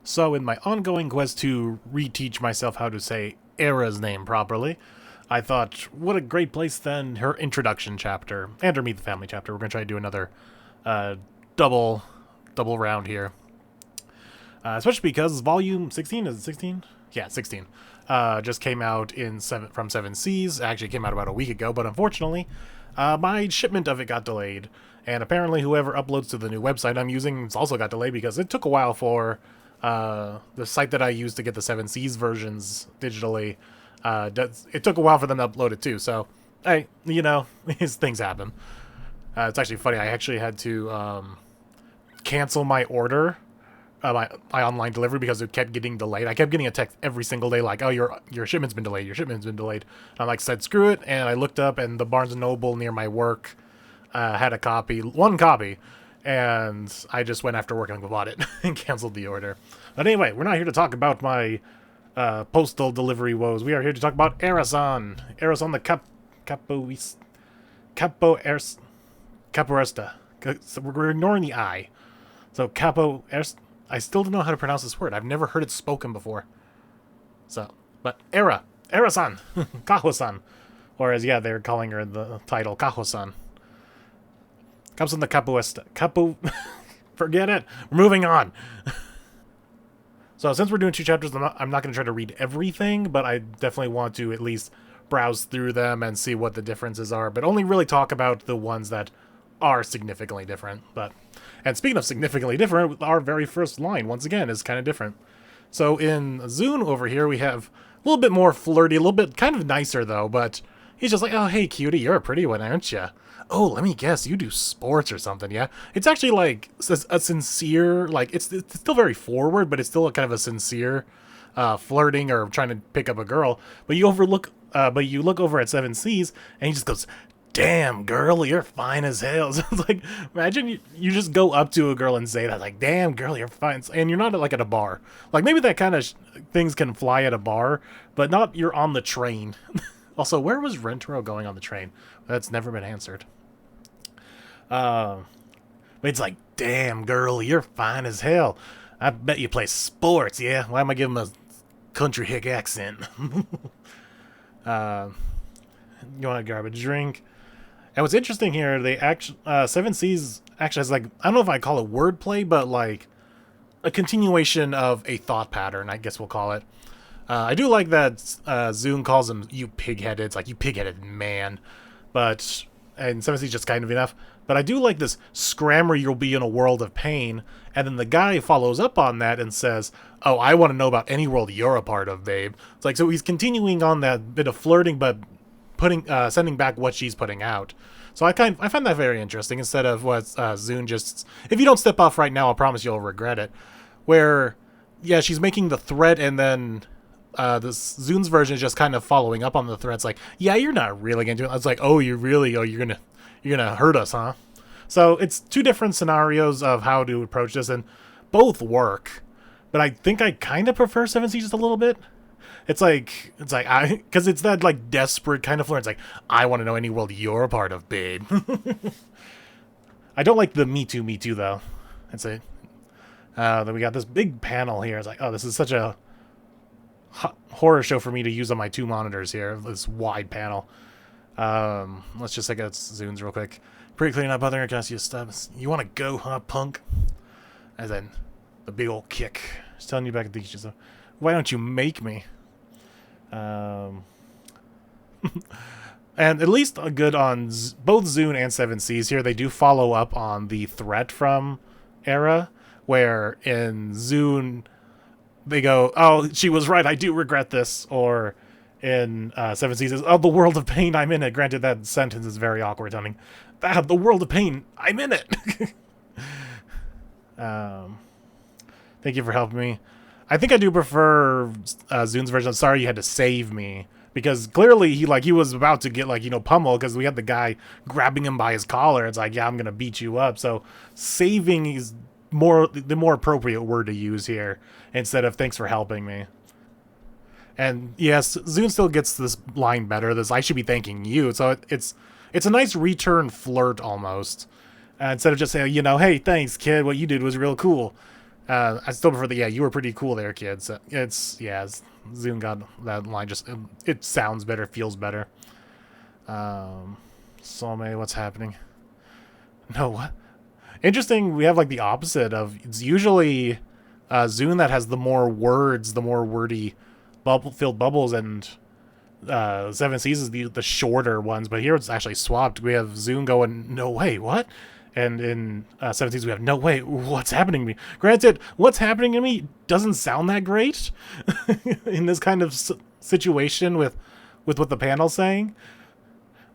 So, in my ongoing quest to reteach myself how to say Eira's name properly, I thought, what a great place then, her introduction chapter, and her Meet the Family chapter. We're going to try to do another uh, double double round here. Especially because volume 16, is it 16? Yeah, 16. Just came out from 7 Seas. Actually came out about a week ago, but unfortunately, my shipment of it got delayed. And apparently whoever uploads to the new website I'm using also got delayed because it took a while for the site that I used to get the 7 Seas versions digitally. It took a while for them to upload it too, so, hey, these things happen. It's actually funny, I actually had to cancel my order, my online delivery, because it kept getting delayed. I kept getting a text every single day like, oh, your shipment's been delayed, your shipment's been delayed. And I said, screw it, and I looked up, and the Barnes & Noble near my work had one copy, and I just went after work and bought it and canceled the order. But anyway, we're not here to talk about my postal delivery woes. We are here to talk about Eira-san. Eira-san the Capoeirista. So we're ignoring the I. So Capoeirista. I still don't know how to pronounce this word. I've never heard it spoken before. So, but Eira-san, Kaho-san. Or as, they're calling her in the title, Kaho-san. Comes from the Capoeirista. Forget it. We're moving on. So since we're doing 2 chapters, I'm not going to try to read everything, but I definitely want to at least browse through them and see what the differences are, but only really talk about the ones that are significantly different. And speaking of significantly different, our very first line, once again, is kind of different. So in Zune over here, we have a little bit more flirty, a little bit kind of nicer, though, but he's just like, oh, hey, cutie, you're a pretty one, aren't you? Oh, let me guess, you do sports or something, yeah? It's actually like a sincere, like, it's still very forward, but it's still kind of a sincere flirting or trying to pick up a girl. But you look over at 7 Seas, and he just goes, damn, girl, you're fine as hell. So it's like, imagine you just go up to a girl and say that, like, damn, girl, you're fine. And you're not like at a bar. Like, maybe that kind of things can fly at a bar, but not you're on the train. Also, where was Rentaro going on the train? That's never been answered. But it's like, damn, girl, you're fine as hell. I bet you play sports, yeah? Why am I giving him a country hick accent? You want to grab a drink? And what's interesting here, they actually 7 Seas actually has, like, I don't know if I call it wordplay, but like a continuation of a thought pattern, I guess we'll call it. I do like that Zune calls him you pig-headed. It's like, you pig-headed man. And 7 Seas just kind of enough. But I do like this scrammer, you'll be in a world of pain. And then the guy follows up on that and says, oh, I want to know about any world you're a part of, babe. It's like, so he's continuing on that bit of flirting, but sending back what she's putting out. So I find that very interesting, instead of what Zune just, if you don't step off right now, I'll promise you'll regret it. Where, yeah, she's making the threat, and then this Zune's version is just kind of following up on the threat. It's like, yeah, you're not really gonna do it. It's like, oh, you're gonna hurt us, huh? So it's 2 different scenarios of how to approach this, and both work. But I think I kind of prefer 7 Seas just a little bit. Because it's that, like, desperate kind of flirt. It's like, I want to know any world you're a part of, babe. I don't like the me too, though. That's it. Then we got this big panel here. It's like, oh, this is such a horror show for me to use on my 2 monitors here. This wide panel. Let's just check out Zunes real quick. Pretty clear, not bothering her. Can I see a stub? You want to go, huh, punk? And then the big old kick. Just telling you back at these. Why don't you make me? And at least good on both Zune and 7 Seas here, they do follow up on the threat from Eira, where in Zune they go, oh, she was right, I do regret this, or in 7 Seas, oh, the world of pain, I'm in it. Granted, that sentence is very awkward sounding. The world of pain, I'm in it. Thank you for helping me. I think I do prefer Zune's version of sorry you had to save me. Because clearly he was about to get, like, pummeled, because we had the guy grabbing him by his collar. It's like, yeah, I'm going to beat you up. So saving is the more appropriate word to use here, instead of thanks for helping me. And yes, Zune still gets this line better. This, I should be thanking you. So it's a nice return flirt almost. Instead of just saying, hey, thanks, kid. What you did was real cool. I still prefer the, yeah, you were pretty cool there, kids. Zoom got that line, just, it sounds better, feels better. Soulmate, what's happening? No, what? Interesting, we have like the opposite of, it's usually Zune that has the more words, the more wordy filled bubbles, and Seven Seas is the shorter ones, but here it's actually swapped. We have Zune going, no way, what? And in Seven Seas we have, no way, what's happening to me? Granted, what's happening to me doesn't sound that great in this kind of situation with what the panel's saying.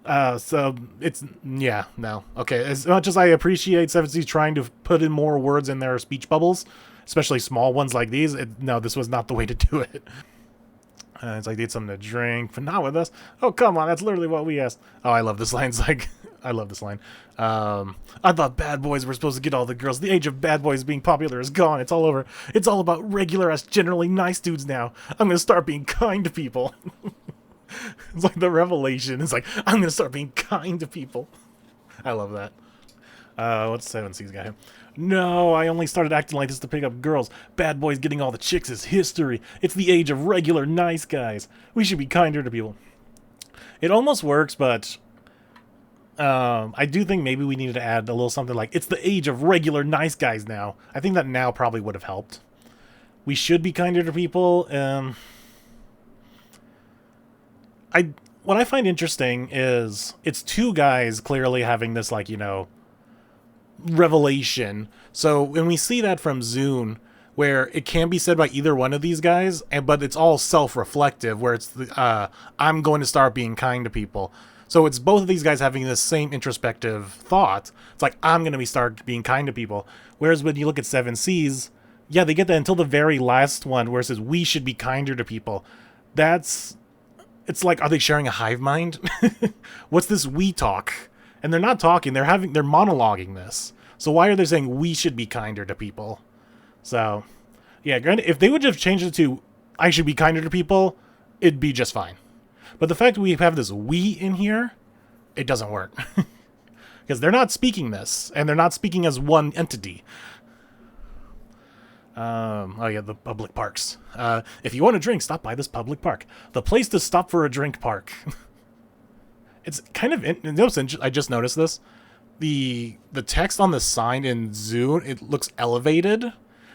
So it's, yeah, no. Okay, as much as I appreciate Seven Seas trying to put in more words in their speech bubbles, especially small ones like these, no, this was not the way to do it. It's like, need something to drink, but not with us. Oh, come on, that's literally what we asked. Oh, I love this line. It's like, I love this line. I thought bad boys were supposed to get all the girls. The age of bad boys being popular is gone. It's all over. It's all about regular ass, generally nice dudes now. I'm gonna start being kind to people. It's like the revelation. It's like, I'm gonna start being kind to people. I love that. What's Seven Seas got here? No, I only started acting like this to pick up girls. Bad boys getting all the chicks is history. It's the age of regular nice guys. We should be kinder to people. It almost works, but I do think maybe we needed to add a little something like, it's the age of regular nice guys now. I think that now probably would have helped. We should be kinder to people. What I find interesting is it's two guys clearly having this, like, you know, revelation. So when we see that from Zune, where it can be said by either one of these guys, but it's all self-reflective, where it's the, I'm going to start being kind to people. So it's both of these guys having this same introspective thought. It's like, I'm going to start being kind to people. Whereas when you look at Seven Seas, yeah, they get that until the very last one, where it says, we should be kinder to people. It's like, are they sharing a hive mind? What's this we talk? And they're not talking, they're monologuing this. So why are they saying we should be kinder to people? So, yeah, granted, if they would have changed it to I should be kinder to people, it'd be just fine. But the fact that we have this we in here, it doesn't work. Because they're not speaking this, and they're not speaking as one entity. Oh yeah, the public parks. If you want to drink, stop by this public park. The place to stop for a drink park. It's kind of, I just noticed this. The text on the sign in Zune, it looks elevated,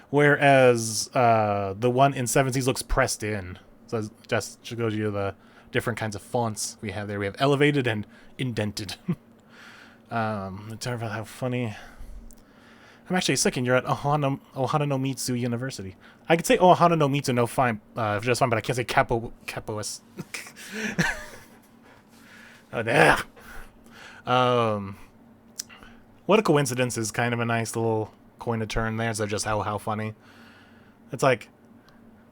whereas the one in Seven Seas looks pressed in. So just to go to you the different kinds of fonts we have there. We have elevated and indented. Talk about how funny. I'm actually a second year at Ohana no Mitsu University. I could say Ohana no Mitsu just fine, but I can't say capois. What a coincidence is kind of a nice little coin to turn there. So just how funny. It's like,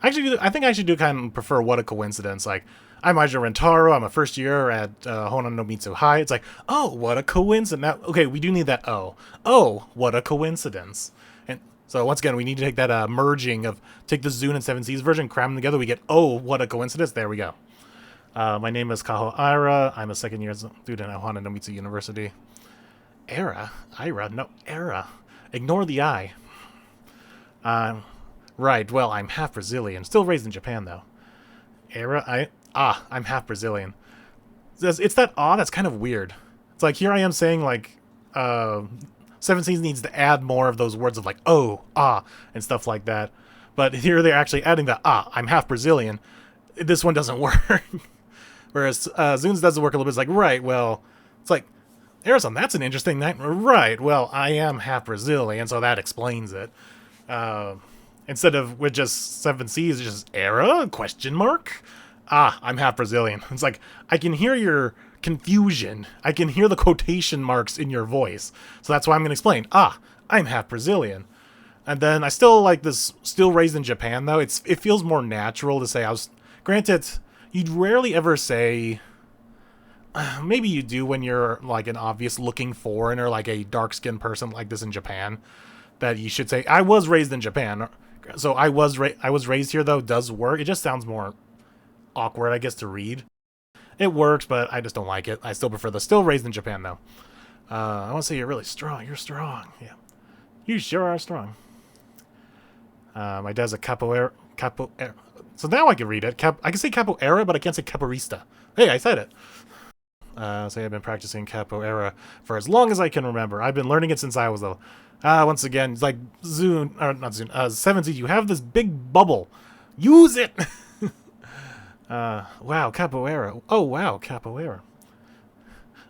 I think I should do kind of prefer what a coincidence. Like, I'm Aija Rentaro. I'm a first year at Ohana no Mitsu High. It's like, oh, what a coincidence. Now, okay, we do need that oh. Oh, what a coincidence. And so once again, we need to take that merging of take the Zune and Seven Seas version, cram them together. We get, oh, what a coincidence. There we go. My name is Kaho Eira. I'm a second year student at Ohana no Mitsu University. Eira? Eira. Ignore the I. Right, well, I'm half Brazilian. Still raised in Japan, though. Eira, I'm half Brazilian. It's that that's kind of weird. It's like, here I am saying, like, Seven Seas needs to add more of those words of, like, oh, and stuff like that. But here they're actually adding the, I'm half Brazilian. This one doesn't work. Whereas Zune's doesn't work a little bit. It's like, right, well, it's like, Eira-san, that's an interesting thing. Right, well, I am half Brazilian, so that explains it. Instead of with just Seven Seas, it's just Eira? Question mark? I'm half Brazilian. It's like, I can hear your confusion. I can hear the quotation marks in your voice. So that's why I'm going to explain. I'm half Brazilian. And then I still like this, still raised in Japan, though. It feels more natural to say I was... Granted, you'd rarely ever say... maybe you do when you're like an obvious looking foreigner, like a dark-skinned person like this in Japan, that you should say, I was raised in Japan. So I was raised here, though, does work. It just sounds more awkward, I guess, to read. It works, but I just don't like it. I still prefer the still raised in Japan, though. I want to say you're really strong. You're strong. Yeah. You sure are strong. My dad's a capoeira. So now I can read it. I can say capoeira, but I can't say capoeirista. Hey, I said it. So I've been practicing capoeira for as long as I can remember. I've been learning it since I was little. Once again, it's like Zune, or not Zune, 7Z, you have this big bubble. Use it! Wow, capoeira. Oh, wow, capoeira.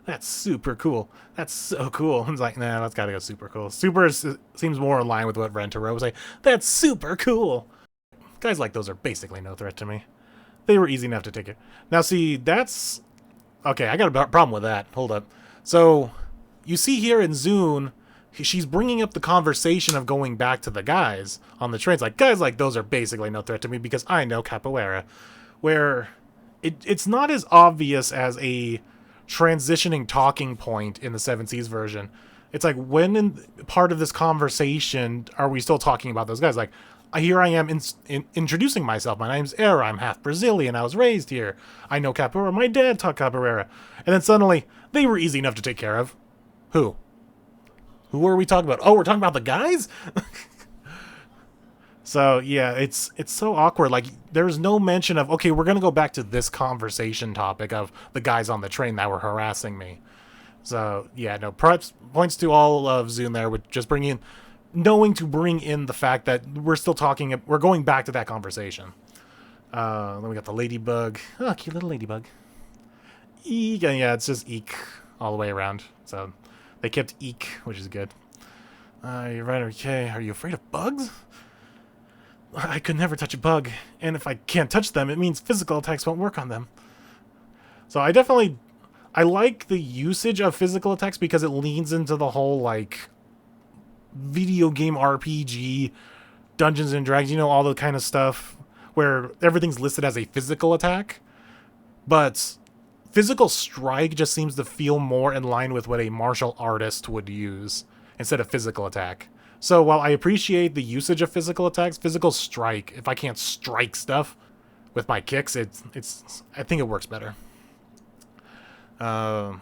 That's super cool. That's so cool. It's like, nah, that's gotta go super cool. Super seems more in line with what Rentaro was saying. That's super cool. Guys like those are basically no threat to me. They were easy enough to take it. Now, see, that's... Okay, I got a problem with that. Hold up. So, you see here in Zune, she's bringing up the conversation of going back to the guys on the trains. Like, guys like those are basically no threat to me because I know capoeira. Where it's not as obvious as a transitioning talking point in the 7Cs version. It's like, when in part of this conversation are we still talking about those guys? Like, here I am introducing myself. My name's Eira. I'm half Brazilian. I was raised here. I know capoeira. My dad taught capoeira. And then suddenly, they were easy enough to take care of. Who? Who are we talking about? Oh, we're talking about the guys? So, yeah, it's so awkward. Like, there's no mention of, okay, we're going to go back to this conversation topic of the guys on the train that were harassing me. So, yeah, no, points to all of Zune there with just knowing to bring in the fact that we're still talking, we're going back to that conversation. Then we got the ladybug. Oh, cute little ladybug. Eek, and yeah, it's just eek all the way around. So they kept eek, which is good. You're right, okay. Are you afraid of bugs? I could never touch a bug, and if I can't touch them, it means physical attacks won't work on them. So I like the usage of physical attacks because it leans into the whole, like, video game RPG, Dungeons and Dragons, you know, all the kind of stuff where everything's listed as a physical attack, but physical strike just seems to feel more in line with what a martial artist would use instead of physical attack. So while I appreciate the usage of physical attacks, physical strike, if I can't strike stuff with my kicks, I think it works better. I'm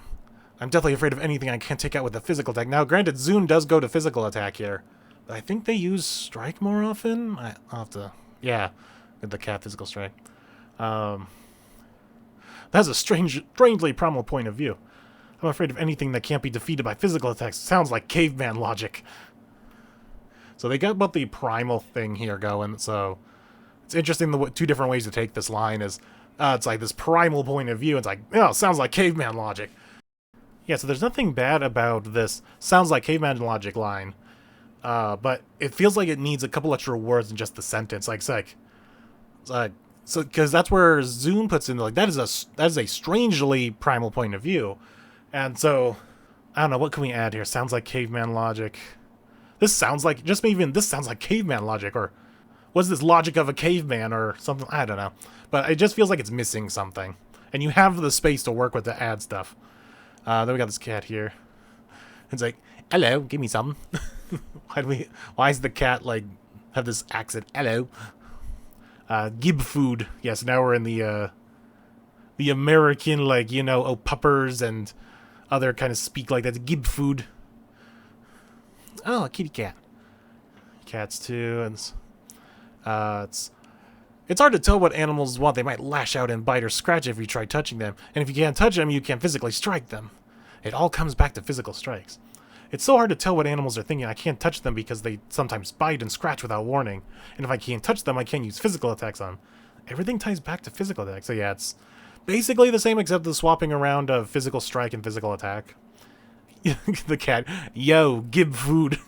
definitely afraid of anything I can't take out with a physical attack. Now, granted, Zune does go to physical attack here, but I think they use strike more often. I'll have to, yeah, with the cat physical strike. That's a strangely primal point of view. I'm afraid of anything that can't be defeated by physical attacks. Sounds like caveman logic. So they got both the primal thing here going, so it's interesting the two different ways to take this line is, it's like this primal point of view, it's like, oh, sounds like caveman logic. Yeah, so there's nothing bad about this sounds like caveman logic line, but it feels like it needs a couple extra words in just the sentence. Like, so because that's where Zune puts in, like, that is a strangely primal point of view, and so I don't know, what can we add here? Sounds like caveman logic. This sounds like, just even this sounds like caveman logic, or what's this logic of a caveman or something? I don't know, but it just feels like it's missing something, and you have the space to work with to add stuff. Then we got this cat here. It's like, hello, give me some. Why is the cat, like, have this accent? Hello. Gib food. Yes, now we're in the American, like, you know, puppers and other kind of speak like that. Gib food. Oh, a kitty cat. Cats too, and it's hard to tell what animals want. They might lash out and bite or scratch if you try touching them, and if you can't touch them, you can't physically strike them. It all comes back to physical strikes. It's so hard to tell what animals are thinking. I can't touch them because they sometimes bite and scratch without warning, and if I can't touch them, I can't use physical attacks on them. Everything ties back to physical attacks. So yeah, it's basically the same except the swapping around of physical strike and physical attack. The cat, yo, give food.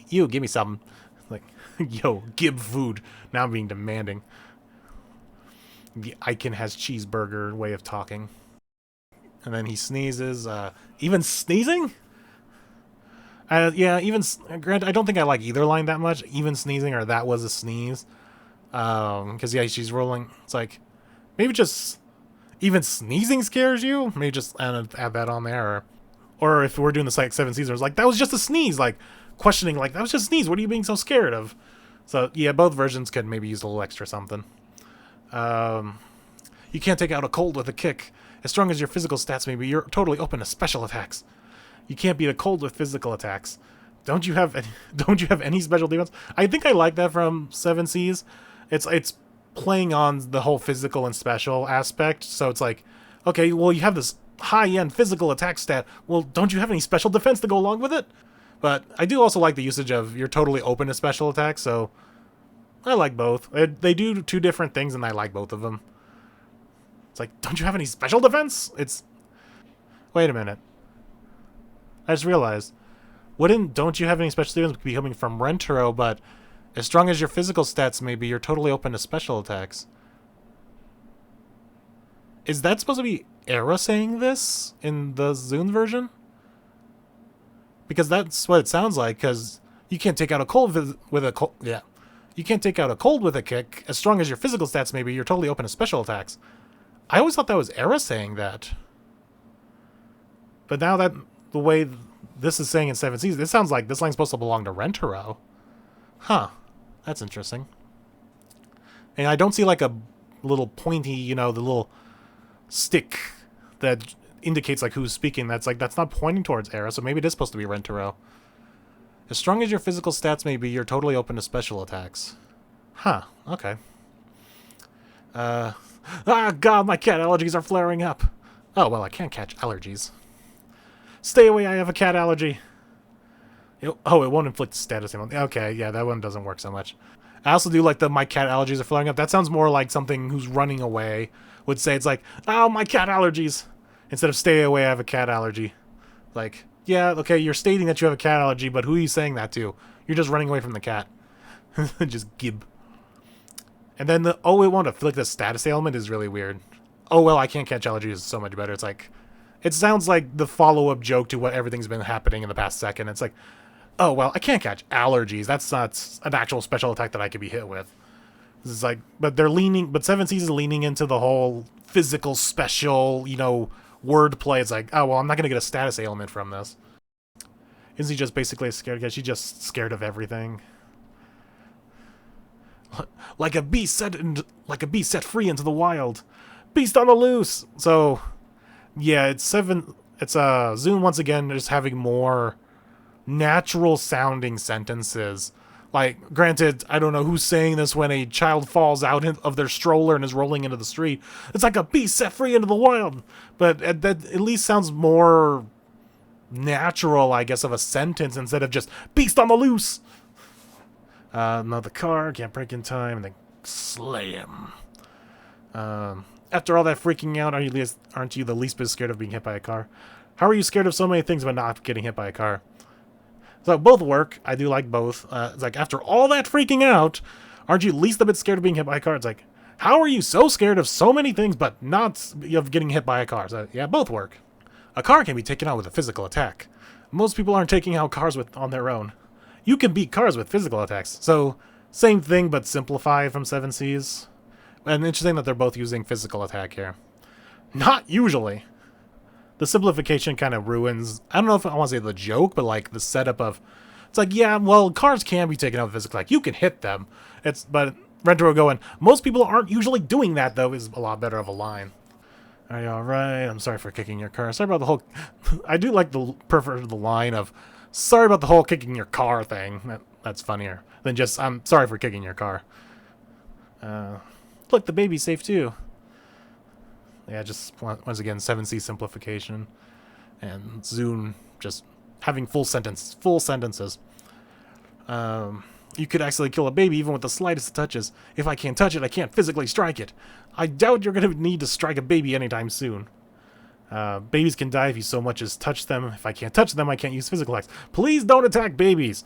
You, give me something. Like, yo, give food. Now I'm being demanding. The Icon has cheeseburger way of talking. And then he sneezes. Even sneezing? Yeah, even... Granted, I don't think I like either line that much. Even sneezing or that was a sneeze. Because, yeah, she's rolling. It's like, maybe just... Even sneezing scares you? Maybe just add that on there. Or if we're doing the like 7 Caesars, like, that was just a sneeze. Like, questioning, like, that was just a sneeze. What are you being so scared of? So, yeah, both versions could maybe use a little extra something. You can't take out a cold with a kick. As strong as your physical stats may be, you're totally open to special attacks. You can't beat a cold with physical attacks. don't you have any, don't you have any special defense? I think I like that from 7Cs. It's playing on the whole physical and special aspect. So it's like, okay, well, you have this high-end physical attack stat. Well, don't you have any special defense to go along with it? But I do also like the usage of you're totally open to special attacks, so I like both. They do two different things, and I like both of them. It's like, don't you have any special defense? It's... Wait a minute. I just realized. Don't you have any special defense be coming from Rentaro, but as strong as your physical stats may be, you're totally open to special attacks. Is that supposed to be Eira saying this in the Zune version? Because that's what it sounds like, because you can't take out a cold with a cold... Yeah. You can't take out a cold with a kick. As strong as your physical stats may be, you're totally open to special attacks. I always thought that was Eira saying that. But now that the way this is saying in 7Cs, this sounds like this line's supposed to belong to Rentaro. Huh. That's interesting. And I don't see like a little pointy, you know, the little stick that indicates like who's speaking. That's not pointing towards Eira, so maybe it is supposed to be Rentaro. As strong as your physical stats may be, you're totally open to special attacks. Huh. Okay. Ah, God, my cat allergies are flaring up. Oh, well, I can't catch allergies. Stay away, I have a cat allergy. It won't inflict status. Okay, yeah, that one doesn't work so much. I also do like the my cat allergies are flaring up. That sounds more like something who's running away would say. It's like, oh, my cat allergies. Instead of stay away, I have a cat allergy. Like, yeah, okay, you're stating that you have a cat allergy, but who are you saying that to? You're just running away from the cat. Just gib. And then the, oh, it won't inflict the status ailment is really weird. Oh, well, I can't catch allergies is so much better. It's like, it sounds like the follow-up joke to what everything's been happening in the past second. It's like, oh, well, I can't catch allergies. That's not an actual special attack that I could be hit with. This is like, but 7Cs is leaning into the whole physical special, you know, wordplay. It's like, oh, well, I'm not going to get a status ailment from this. Isn't he just basically a scared guy? She's just scared of everything. Like a beast set free into the wild. Beast on the loose. So, yeah, it's Zune once again just having more natural sounding sentences. Like, granted, I don't know who's saying this when a child falls out of their stroller and is rolling into the street. It's like a beast set free into the wild. But that at least sounds more natural, I guess, of a sentence instead of just beast on the loose. Another car, can't break in time, and then slay him. After all that freaking out, aren't you the least bit scared of being hit by a car? How are you scared of so many things but not getting hit by a car? So both work. I do like both. It's like, after all that freaking out, aren't you least a bit scared of being hit by a car? It's like, how are you so scared of so many things but not of getting hit by a car? So, yeah, both work. A car can be taken out with a physical attack. Most people aren't taking out cars on their own. You can beat cars with physical attacks. So, same thing but simplified from 7Cs. And interesting that they're both using physical attack here. Not usually. The simplification kind of ruins, I don't know if I want to say the joke, but like the setup of, it's like, yeah, well, cars can be taken out with physical attack. You can hit them. But Rentaro going, most people aren't usually doing that, though, is a lot better of a line. Are you alright? I'm sorry for kicking your car. Sorry about the whole, I do like prefer the line of, sorry about the whole kicking your car thing. That's funnier than just, I'm sorry for kicking your car. Look, the baby's safe too. Yeah, just once again, 7C simplification. And Zune just having full sentences. You could actually kill a baby even with the slightest of touches. If I can't touch it, I can't physically strike it. I doubt you're going to need to strike a baby anytime soon. Babies can die if you so much as touch them. If I can't touch them, I can't use physical attacks. Please don't attack babies!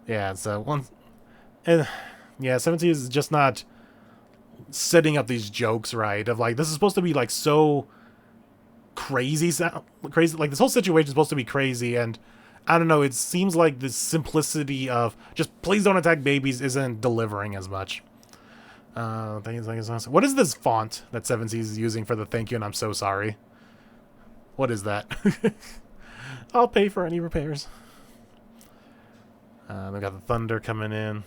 Yeah, so yeah, 7C is just not setting up these jokes right of like, this is supposed to be like so crazy, like this whole situation is supposed to be crazy, and I don't know, it seems like the simplicity of just please don't attack babies isn't delivering as much. What is this font that 7C is using for the thank you and I'm so sorry? What is that? I'll pay for any repairs. We got the thunder coming in.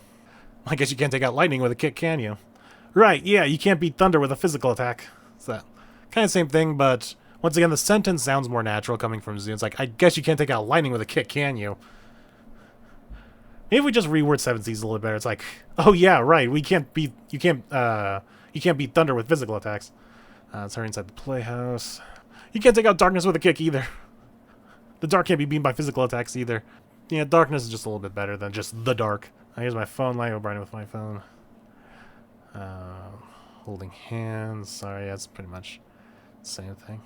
I guess you can't take out lightning with a kick, can you? Right, yeah, you can't beat thunder with a physical attack. It's that kind of same thing, but Once again, the sentence sounds more natural coming from Zoom. It's like, I guess you can't take out lightning with a kick, can you? Maybe if we just reword 7 Cs a little bit better. It's like, oh yeah, right. You can't beat thunder with physical attacks. Let's hurry inside the playhouse. You can't take out darkness with a kick either. The dark can't be beaten by physical attacks either. Yeah, darkness is just a little bit better than just the dark. Here's my phone light. We're brighten with my phone. Holding hands. Sorry, that's pretty much the same thing.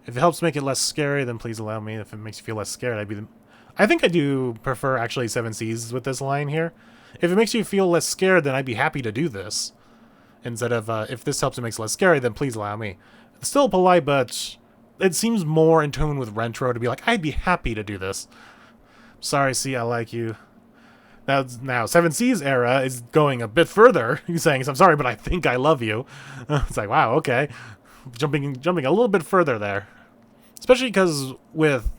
If it helps make it less scary, then please allow me. If it makes you feel less scared, I think I do prefer actually 7 Cs with this line here. If it makes you feel less scared, then I'd be happy to do this. Instead of, if this helps it makes it less scary, then please allow me. It's still polite, but it seems more in tune with Rentro to be like, I'd be happy to do this. Sorry, C, I like you. Now 7 C's era is going a bit further. He's saying, I'm sorry, but I think I love you. It's like, wow, okay. Jumping a little bit further there. Especially because with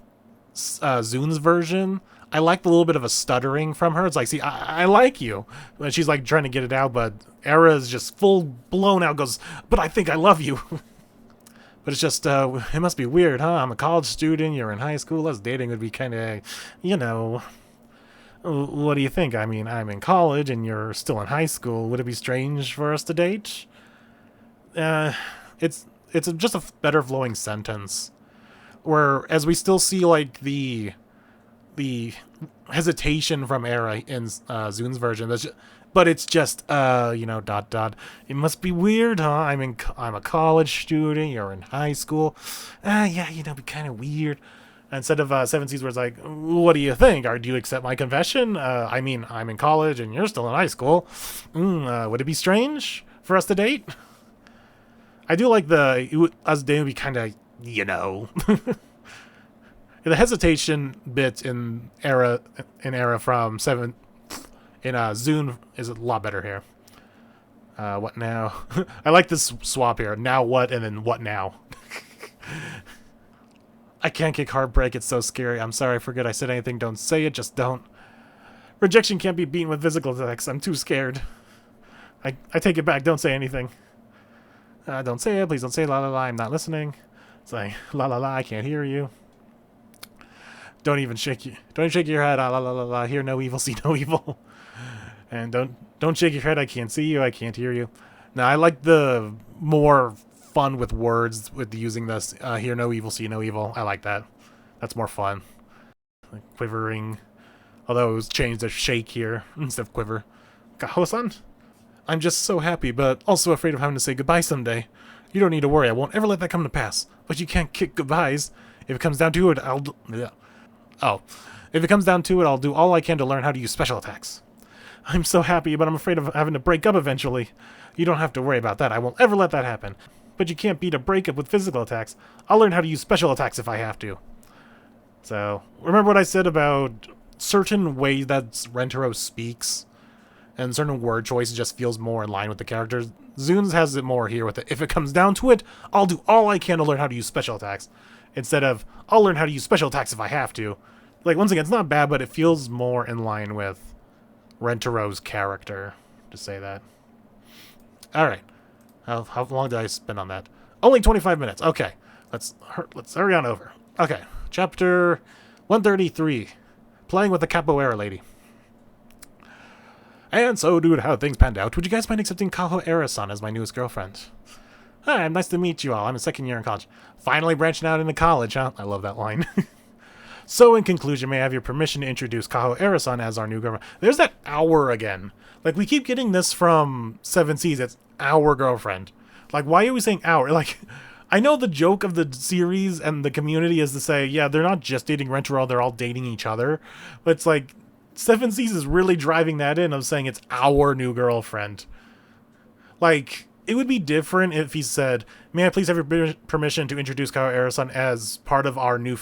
Zun's version, I liked a little bit of a stuttering from her. It's like, see, I like you. And she's like trying to get it out, but Eira is just full blown out, goes, but I think I love you. But it's just, it must be weird, huh? I'm a college student, you're in high school, us dating would be kind of, you know, what do you think? I mean, I'm in college and you're still in high school. Would it be strange for us to date? It's just a better flowing sentence. Whereas we still see, like, the hesitation from Eira in Zun's version. But it's just, you know, ... It must be weird, huh? I'm a college student. You're in high school. Yeah, you know, it'd be kind of weird. Instead of 7 Cs where it's like, what do you think? Do you accept my confession? I mean, I'm in college and you're still in high school. Would it be strange for us to date? I do like us dating would be kind of, you know. The hesitation bit in Eira from 7 in Zun is a lot better here. What now? I like this swap here. Now what and then what now? I can't kick heartbreak, it's so scary. I'm sorry, I forget I said anything. Don't say it, just don't. Rejection can't be beaten with physical attacks. I'm too scared. I take it back, don't say anything. Don't say it, please don't say la la la, I'm not listening. It's like, la la la, I can't hear you. Don't even shake your head, la la la la, hear no evil, see no evil. And don't shake your head, I can't see you, I can't hear you. Now, I like the more fun with words with using this hear no evil, see no evil. I like that. That's more fun. Like quivering. Although it was changed to shake here instead of quiver. Kaho-san? I'm just so happy, but also afraid of having to say goodbye someday. You don't need to worry, I won't ever let that come to pass. But you can't kick goodbyes. If it comes down to it, If it comes down to it, I'll do all I can to learn how to use special attacks. I'm so happy, but I'm afraid of having to break up eventually. You don't have to worry about that. I won't ever let that happen. But you can't beat a breakup with physical attacks. I'll learn how to use special attacks if I have to. So, remember what I said about certain ways that Rentaro speaks? And certain word choices just feels more in line with the characters. Zun's has it more here with it. If it comes down to it, I'll do all I can to learn how to use special attacks. Instead of, I'll learn how to use special attacks if I have to. Like, once again, it's not bad, but it feels more in line with Rentaro's character, to say that. Alright. How long did I spend on that? Only 25 minutes. Okay. Let's hurry on over. Okay. Chapter 133. Playing with the Capoeira lady. And so, dude, how things panned out. Would you guys mind accepting Kaho Eira-san as my newest girlfriend? Hi, nice to meet you all. I'm a second year in college. Finally branching out into college, huh? I love that line. So, in conclusion, may I have your permission to introduce Kaho Eira-san as our new girlfriend? There's that our again. Like, we keep getting this from 7 Cs. It's our girlfriend. Like, why are we saying our? Like, I know the joke of the series and the community is to say, yeah, they're not just dating Rentaro, they're all dating each other. But it's like, 7 Cs is really driving that in of saying it's our new girlfriend. Like, it would be different if he said, may I please have your permission to introduce Kaho Eira-san as part of our new,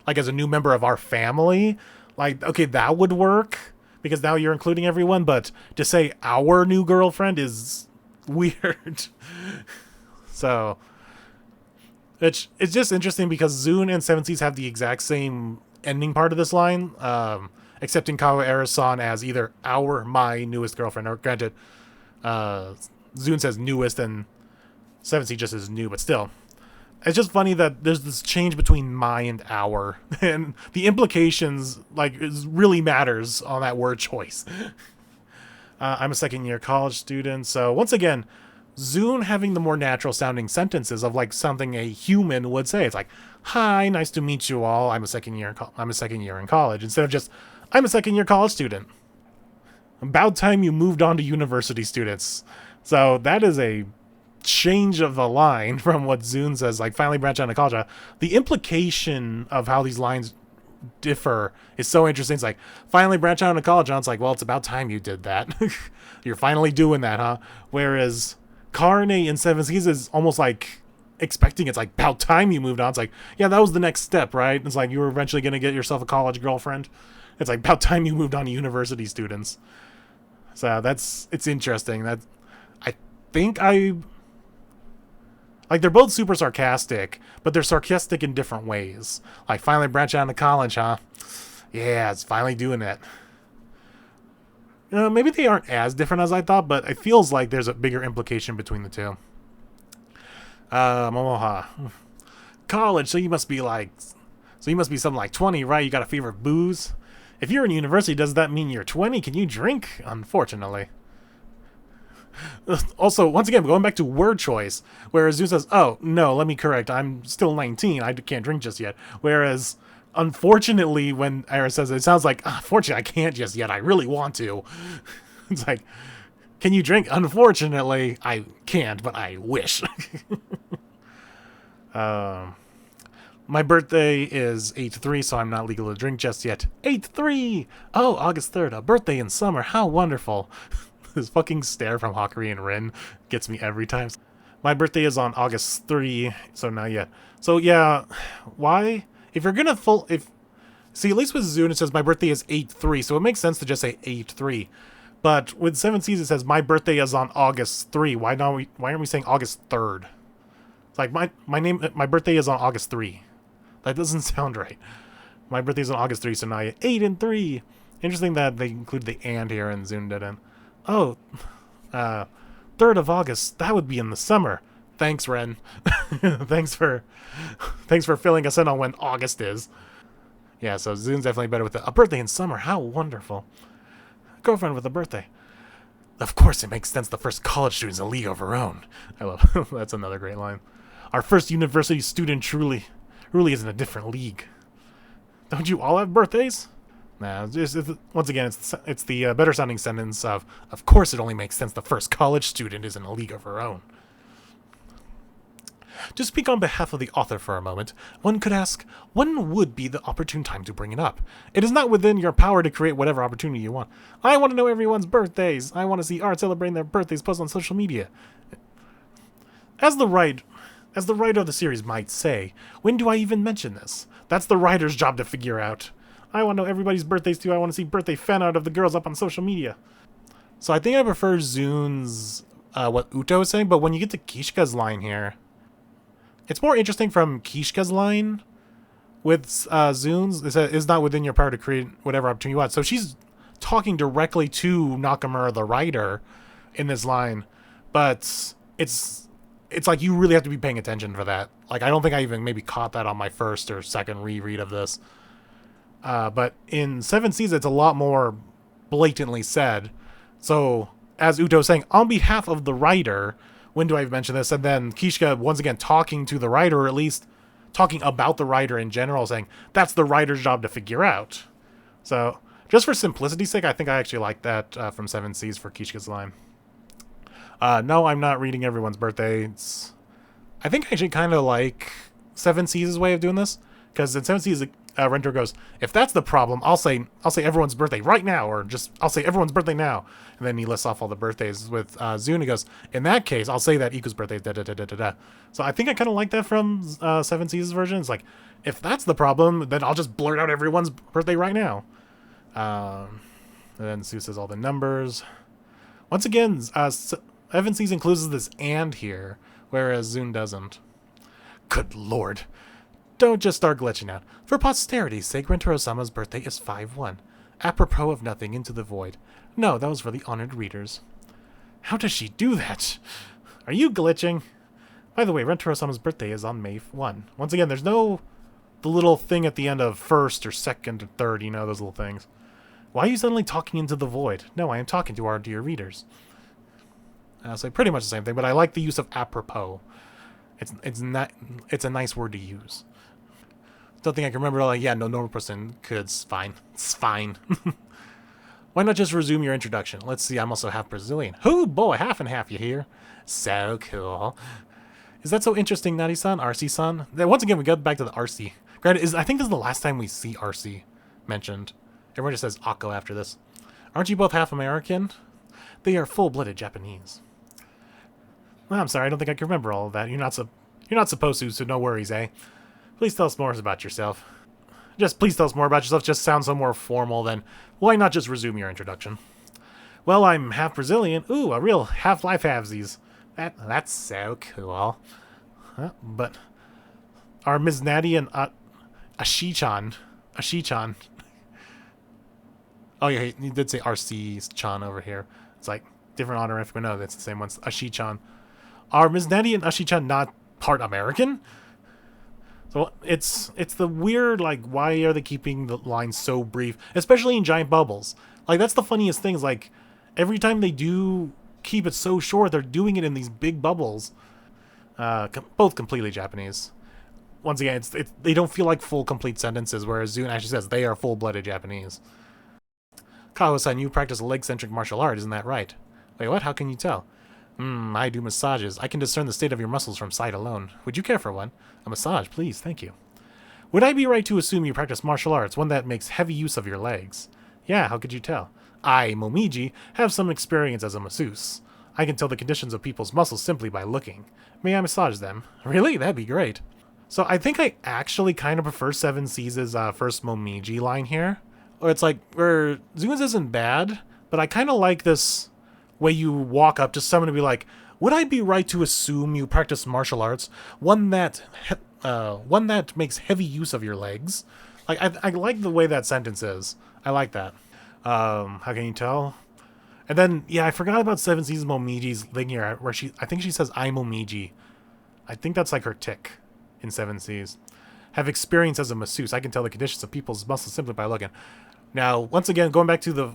like, as a new member of our family? Like, okay, that would work, because now you're including everyone, but to say our new girlfriend is weird. So, it's just interesting because Zun and 7 Cs have the exact same ending part of this line, accepting Kaho Eira-san as either my newest girlfriend, or granted, Zun says newest and 7C just says new, but still. It's just funny that there's this change between my and our, and the implications like really matters on that word choice. I'm a second-year college student, so once again, Zune having the more natural sounding sentences of like something a human would say. It's like, "Hi, nice to meet you all. I'm a second year in college," instead of just, "I'm a second-year college student. About time you moved on to university students." So that is a change of the line from what Zune says, like finally branch out to college. The implication of how these lines differ is so interesting. It's like, finally branch out into college, and it's like, well, it's about time you did that. You're finally doing that, huh? Whereas Carne in Seven Seas is almost like expecting it's like about time you moved on. It's like, yeah, that was the next step, right? It's like you were eventually going to get yourself a college girlfriend. It's like about time you moved on to university students. So it's interesting. That I think like they're both super sarcastic, but they're sarcastic in different ways. Like, finally branch out into college, huh? Yeah, it's finally doing it. Maybe they aren't as different as I thought, but it feels like there's a bigger implication between the two. Momoha. College, so you must be something like 20, right? You got a favorite booze? If you're in university, does that mean you're 20? Can you drink? Unfortunately. Also, once again, going back to word choice, whereas Zeus says, "Oh, no, let me correct, I'm still 19, I can't drink just yet." Whereas, unfortunately, when Eira says it sounds like, "Unfortunately, I can't just yet, I really want to." It's like, can you drink? Unfortunately, I can't, but I wish. My birthday is 8/3, so I'm not legal to drink just yet. 8/3! Oh, August 3rd, a birthday in summer, how wonderful. This fucking stare from Hakari and Rin gets me every time. My birthday is on August 3, so not yet. So yeah, why? If you're gonna see, at least with Zune it says my birthday is 8/3, so it makes sense to just say 8/3. But with Seven Seas it says my birthday is on August 3. Why aren't we saying August 3rd? It's like my birthday is on August 3. That doesn't sound right. My birthday is on August 3, so now 8 and 3. Interesting that they include the "and" here and Zune didn't. Oh, 3rd of August. That would be in the summer. Thanks, Ren. thanks for filling us in on when August is. Yeah, so Zune's definitely better with a birthday in summer. How wonderful. Girlfriend with a birthday. Of course, it makes sense the first college student's a league of her own. I love that's another great line. Our first university student truly is in a different league. Don't you all have birthdays? Nah, once again, it's the better sounding sentence of course it only makes sense the first college student is in a league of her own. To speak on behalf of the author for a moment, one could ask, when would be the opportune time to bring it up? It is not within your power to create whatever opportunity you want. I want to know everyone's birthdays. I want to see art celebrating their birthdays posted on social media. As the writer of the series might say, when do I even mention this? That's the writer's job to figure out. I want to know everybody's birthdays too. I want to see birthday fan art of the girls up on social media. So I think I prefer Zune's, what Uto is saying, but when you get to Kishka's line here, it's more interesting from Kishka's line with Zune's. It's not within your power to create whatever opportunity you want. So she's talking directly to Nakamura, the writer, in this line, but it's like you really have to be paying attention for that. Like, I don't think I even maybe caught that on my first or second reread of this. But in Seven Seas, it's a lot more blatantly said. So, as Uto is saying, on behalf of the writer, when do I mention this? And then Kishka, once again, talking to the writer, or at least talking about the writer in general, saying, that's the writer's job to figure out. So, just for simplicity's sake, I think I actually like that from Seven Seas for Kishka's line. No, I'm not reading everyone's birthdays. I think I actually kind of like Seven Seas' way of doing this, because in Seven Seas, Renter goes, if that's the problem, I'll say everyone's birthday right now, or just I'll say everyone's birthday now, and then he lists off all the birthdays. With Zune, he goes, in that case, I'll say that Iku's birthday, da da da da da da. So I think I kind of like that from Seven Seas' version. It's like, if that's the problem, then I'll just blurt out everyone's birthday right now. And then Sue says all the numbers. Once again, Seven Seas includes this "and" here, whereas Zune doesn't. Good lord. Don't just start glitching out. For posterity's sake, Rentaro-sama's birthday is 5/1. Apropos of nothing, into the void. No, that was for the honored readers. How does she do that? Are you glitching? By the way, Rentaro-sama's birthday is on May 1. Once again, there's no the little thing at the end of first or second or third, you know, those little things. Why are you suddenly talking into the void? No, I am talking to our dear readers. So pretty much the same thing, but I like the use of apropos. It's a nice word to use. Don't think I can remember. Like, yeah, no normal person could. It's fine. It's fine. Why not just resume your introduction? Let's see. I'm also half Brazilian. Oh boy, half and half. You hear? So cool. Is that so interesting, Nari-san? RC-san? Once again, we go back to the RC. Granted, I think this is the last time we see RC mentioned. Everyone just says Akko after this. Aren't you both half American? They are full-blooded Japanese. Well, I'm sorry, I don't think I can remember all of that. You're not supposed to, so no worries, eh? Please tell us more about yourself. Just please tell us more about yourself. Just sounds so more formal than why not just resume your introduction? Well, I'm half Brazilian. Ooh, a real half-life halvesies. That's so cool. But are Ms. Natty and Ashi-chan. Oh yeah, he did say RC-chan over here. It's like different honorific, but no, that's the same one. Ashi-chan. Are Ms. Natty and Ashi-chan not part American? So it's the weird, like, why are they keeping the lines so brief, especially in giant bubbles? Like, that's the funniest thing, is like every time they do keep it so short, they're doing it in these big bubbles. Both completely Japanese. Once again, they don't feel like full complete sentences, whereas Zune actually says they are full-blooded Japanese. Kaho-san, you practice leg-centric martial art, isn't that right? Wait, what? How can you tell? I do massages. I can discern the state of your muscles from sight alone. Would you care for one? A massage, please, thank you. Would I be right to assume you practice martial arts, one that makes heavy use of your legs? Yeah, how could you tell? I, Momiji, have some experience as a masseuse. I can tell the conditions of people's muscles simply by looking. May I massage them? Really? That'd be great. So I think I actually kind of prefer Seven Seas' first Momiji line here. Or it's like, where Zune's isn't bad, but I kind of like this way you walk up to someone and be like, would I be right to assume you practice martial arts, one that makes heavy use of your legs? Like, I like the way that sentence is. I like that. How can you tell? And then, yeah, I forgot about Seven Seas Momiji's thing here, where I think she says, I'm Momiji. I think that's like her tick in Seven Seas. Have experience as a masseuse. I can tell the conditions of people's muscles simply by looking. Now, once again, going back to the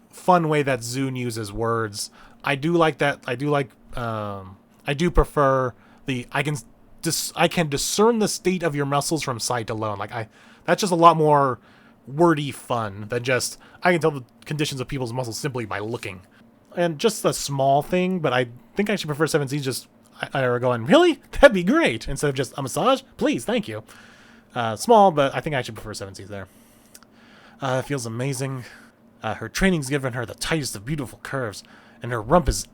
fun way that Zune uses words, I do like that. I do prefer the I can discern the state of your muscles from sight alone. Like that's just a lot more wordy fun than just I can tell the conditions of people's muscles simply by looking. And just a small thing, but I think I should prefer Seven Seas just Eira going, really? That'd be great, instead of just a massage? Please, thank you. Small, but I think I should prefer Seven Seas there. It feels amazing. Her training's given her the tightest of beautiful curves, and her rump is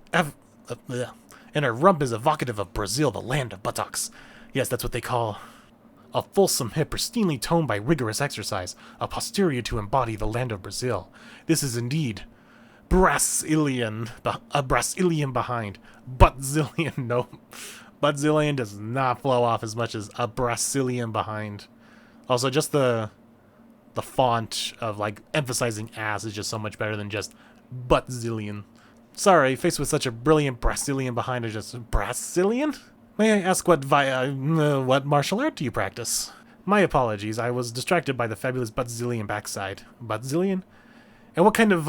evocative of Brazil, the land of buttocks. Yes, that's what they call a fulsome hip, pristinely toned by rigorous exercise, a posterior to embody the land of Brazil. This is indeed Br𝒂𝒔𝒔ilian, a Brazilian behind. Buttzilian, no. Buttzilian does not flow off as much as a Brazilian behind. Also, just the font of, like, emphasizing ass is just so much better than just Buttzilian. Sorry, faced with such a brilliant Brazilian behind, is just Brazilian? May I ask what martial art do you practice? My apologies, I was distracted by the fabulous Buttzilian backside. Buttzilian? And what kind of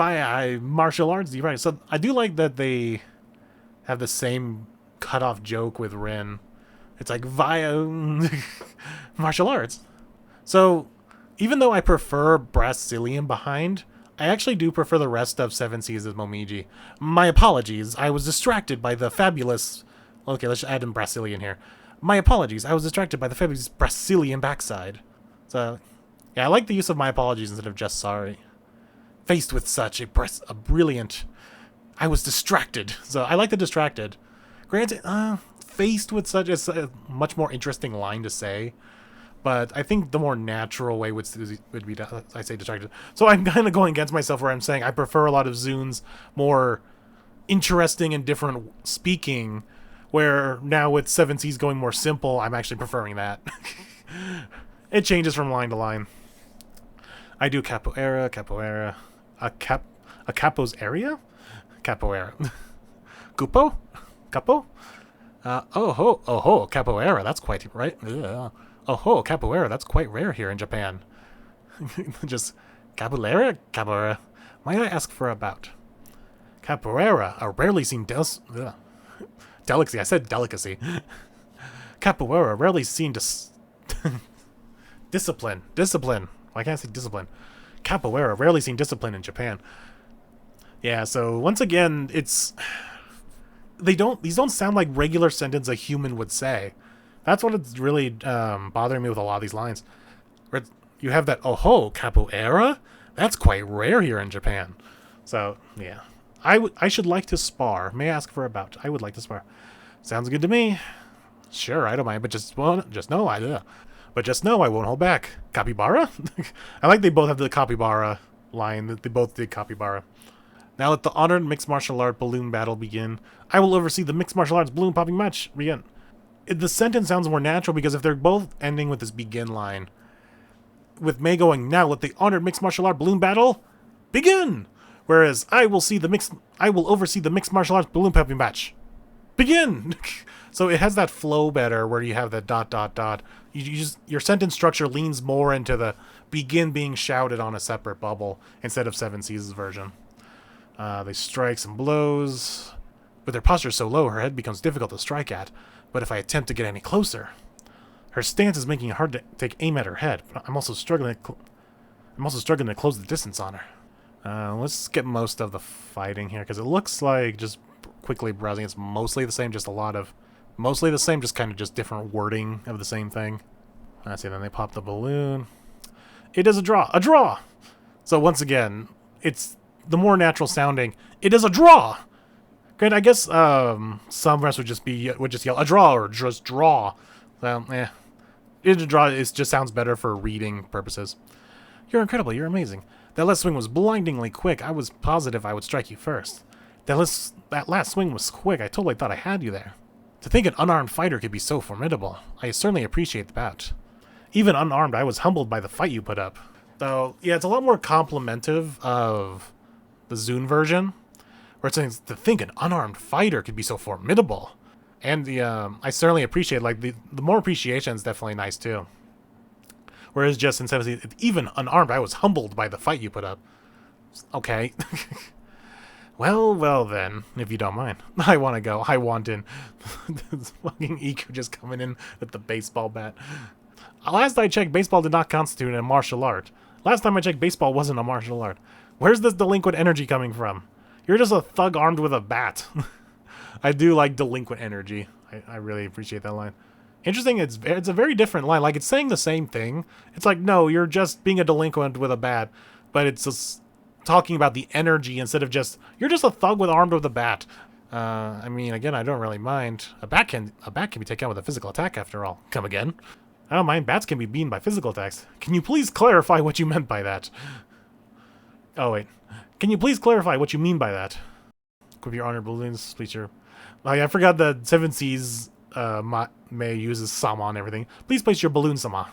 martial arts do you practice? So I do like that they have the same cut-off joke with Rin. It's like martial arts. So even though I prefer Brazilian behind, I actually do prefer the rest of Seven Seas as Momiji. My apologies, I was distracted by the fabulous... Okay, let's add in Brazilian here. My apologies, I was distracted by the fabulous Brazilian backside. So, yeah, I like the use of my apologies instead of just sorry. Faced with such a brilliant... I was distracted. So, I like the distracted. Granted, faced with such a much more interesting line to say. But I think the more natural way would be to, I say distracted. So I'm kind of going against myself where I'm saying I prefer a lot of Zune's more interesting and different speaking, where now with Seven Seas going more simple, I'm actually preferring that. It changes from line to line. I do capoeira. A capo's area? Capoeira. Cupo? Capo? Oh ho, capoeira, that's quite right. Ugh. Oh ho, capoeira, that's quite rare here in Japan. Just capoeira. Might I ask for a bout? Capoeira, a rarely seen delicacy. I said delicacy. Capoeira, rarely seen discipline. Discipline. Why can't I say discipline? Capoeira, rarely seen discipline in Japan. Yeah, so once again, these don't sound like regular sentence a human would say. That's what it's really bothering me with a lot of these lines. Where you have that, oh ho, capoeira? That's quite rare here in Japan. So, yeah. I should like to spar. May I ask for a bout? I would like to spar. Sounds good to me. Sure, I don't mind, but just know I won't hold back. Capybara? I like they both have the capybara line. They both did capybara. Now let the honored mixed martial art balloon battle begin. I will oversee the mixed martial arts balloon popping match begin. The sentence sounds more natural because if they're both ending with this begin line, with May going, now let the honored mixed martial art balloon battle begin. Whereas I will oversee the mixed martial arts balloon popping match begin. So it has that flow better where you have the ... your sentence structure leans more into the begin being shouted on a separate bubble instead of Seven Seas' version. They strike some blows, but their posture is so low her head becomes difficult to strike at. But if I attempt to get any closer, her stance is making it hard to take aim at her head. But I'm also struggling to close the distance on her. Let's skip most of the fighting here because it looks like, just quickly browsing, it's mostly the same, just kind of just different wording of the same thing. I see. Then they pop the balloon. It is a draw. So once again, it's the more natural sounding. It is a draw. Great. I guess some wrestlers would just yell a draw or just draw. Well, it's a draw. It just sounds better for reading purposes. You're incredible. You're amazing. That last swing was blindingly quick. I was positive I would strike you first. That last swing was quick. I totally thought I had you there. To think an unarmed fighter could be so formidable. I certainly appreciate the bout. Even unarmed, I was humbled by the fight you put up. Though, yeah, it's a lot more complimentive of the Zune version, where it's saying to think an unarmed fighter could be so formidable. And I certainly appreciate, like, the more appreciation is definitely nice too. Whereas just instead of even unarmed, I was humbled by the fight you put up. Okay. Well then, if you don't mind. I want to go. I want in. This fucking Iku just coming in with the baseball bat. Last I checked, baseball did not constitute a martial art. Last time I checked, baseball wasn't a martial art. Where's this delinquent energy coming from? You're just a thug armed with a bat. I do like delinquent energy. I really appreciate that line. Interesting, it's a very different line. Like, it's saying the same thing. It's like, no, you're just being a delinquent with a bat. But it's just talking about the energy instead of just, you're just a thug armed with a bat. I mean, again, I don't really mind. A bat can be taken out with a physical attack after all. Come again? I don't mind. Bats can be beaten by physical attacks. Can you please clarify what you meant by that? Oh, wait. Can you please clarify what you mean by that? Equip your honored balloons, please, your... Like, I forgot that Seven Seas May uses sama and everything. Please place your balloon sama.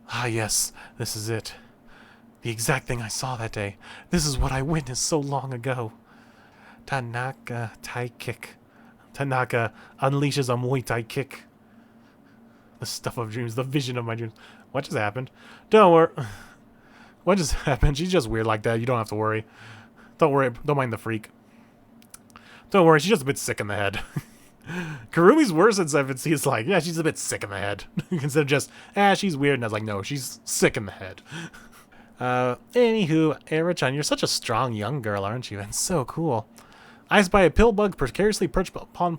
Ah, yes. This is it. The exact thing I saw that day. This is what I witnessed so long ago. Tanaka Thai kick. Tanaka unleashes a Muay Thai kick. The stuff of dreams, the vision of my dreams. What just happened? Don't worry. What just happened? She's just weird like that. You don't have to worry. Don't worry. Don't mind the freak. Don't worry. She's just a bit sick in the head. Kurumi's worse than 7C. It's like, yeah, she's a bit sick in the head. Instead of just, she's weird. And I was like, no, she's sick in the head. Anywho, Eira-chan, you're such a strong young girl, aren't you? And so cool. I spy a pill bug precariously perched upon